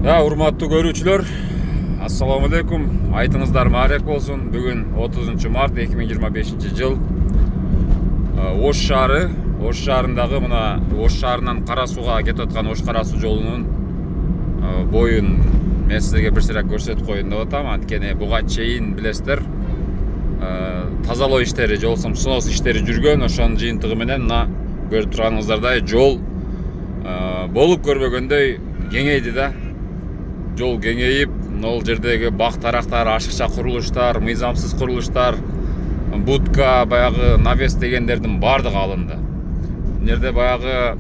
Урматтуу көрүүчүлөр, ассаламу алейкум. Айтыңыздар маарек болсун. Бүгүн 30 март 2025 жыл. Ош шаары, Ош шаарындагы мына Ош шаарынан Кара Сууга кетип аткан Ош Кара Суу жолунун боюн мен силерге бир сыйра көрсөтүп коеюн деп атам. Анткени буга чейин билесиздер, тазалоо иштери, жолсом снос иштери жүргөн. Ошонун жыйынтыгы менен мына көрүп турганыңыздардай жол болуп көрбөгөндөй кеңейди да. Жол кеңейип, ол жердеги бак тарактар, ашыкча курулуштар, мыйзамсыз курулуштар, будка, баягы навес дегендердин бардыгы алынды. Жерде баягы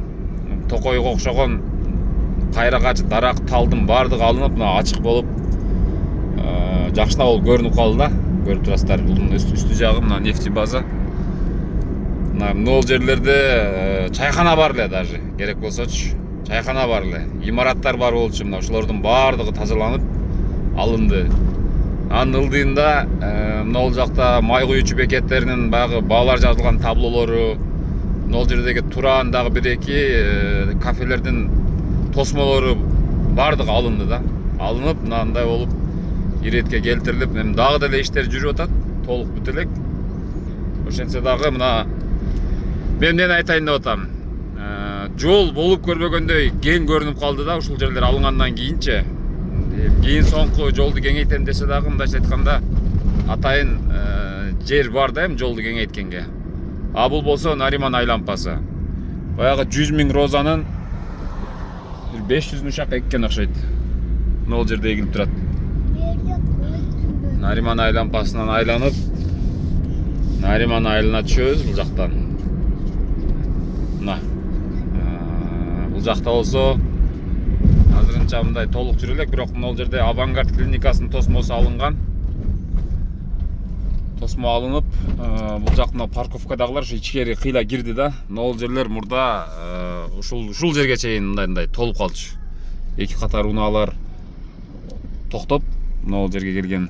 токойго окшогон кайрагач, дарак, талдын бардыгы алынып, мына ачык болуп, жакшына болуп көрүнүп калды да. Көрүп турасыздар, бул үстү жагы мына нефти база. Мына могул жерлерде чайкана бар эле, даже керек болсочу. Чайкана бар эле, имараттар бар болчу. Мына ошолордун бардыгы тазаланып алынды. Анын ылдыйында могул жакта май куючу бекеттеринин баягы баалар жазылган таблолору, могул жердеги туран дагы бир-эки кафелердин тосмолору бардыгы алынды да. Алынып, мынандай болуп иретке келтирилип, эми дагы деле иштер жүрүп атат, толук бүтө элек. Ошентсе дагы мына мен эмнени айтайын деп атам. Жол болуп көрбөгөндөй кең көрүнүп калды да, ушул жерлер алынгандан кийинче. Кийин соңку жолду кеңейтем десе дагы, мындайча айтканда, атайын жер бар да, эми жолду кеңейткенге. А бул болсо Нариман айлампасы. Баягы 100 000 розанын 500 ушак эккен окшойт. Могул жерде эгилип турат. Нариман айлампасынан айланып, Нариман айылына түшөбүз бул жактан. Мына бул жакта болсо азырынча мындай толук жүрө элек, бирок могул жерде Авангард клиникасынын тосмосу алынган. Тосмо алынып, бул жактан парковкадагылар ушу ичкери кыйла кирди да. Могул жерлер мурда ушул жерге чейин мындай толуп калчу. Эки катар унаалар токтоп, могул жерге келген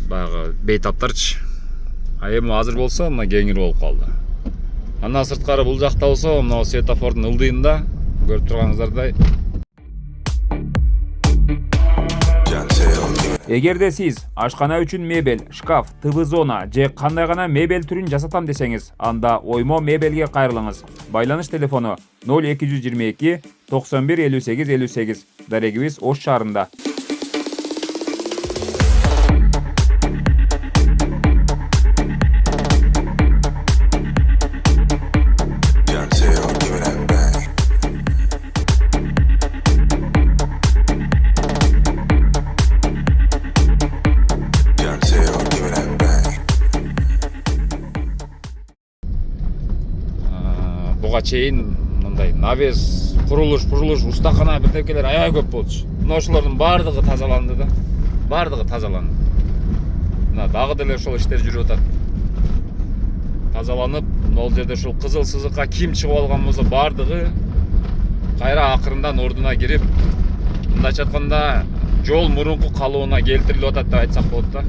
баягы бейтаптарчы. А эми азыр болсо мына кеңири болуп калды. Андан сырткары бул жакта болсо, мына светофордун ылдыйында көрүп турганыңыздардай. Эгерде сиз ашкана үчүн мебель, шкаф, ТВ зона же кандай гана мебель түрүн жасатам десеңиз, анда Оймо мебелге кайрылыңыз. Байланыш телефону 0222 91 58 58. Дарегибиз Ош шаарында. Буга чейин мындай навес, курулуш, устакана бирдекелер аябай көп болчу. Мына ошолордун бардыгы тазаланды да. Бардыгы тазаланды. Мына дагы деле ошол иштер жүрүп атат. Тазаланып, могул жерде ушул кызыл сызыкка ким чыгып алган болсо бардыгы кайра акырындан ордуна кирип, мындайча айтканда жол мурунку калыбына келтирилип атат деп айтсак болот да.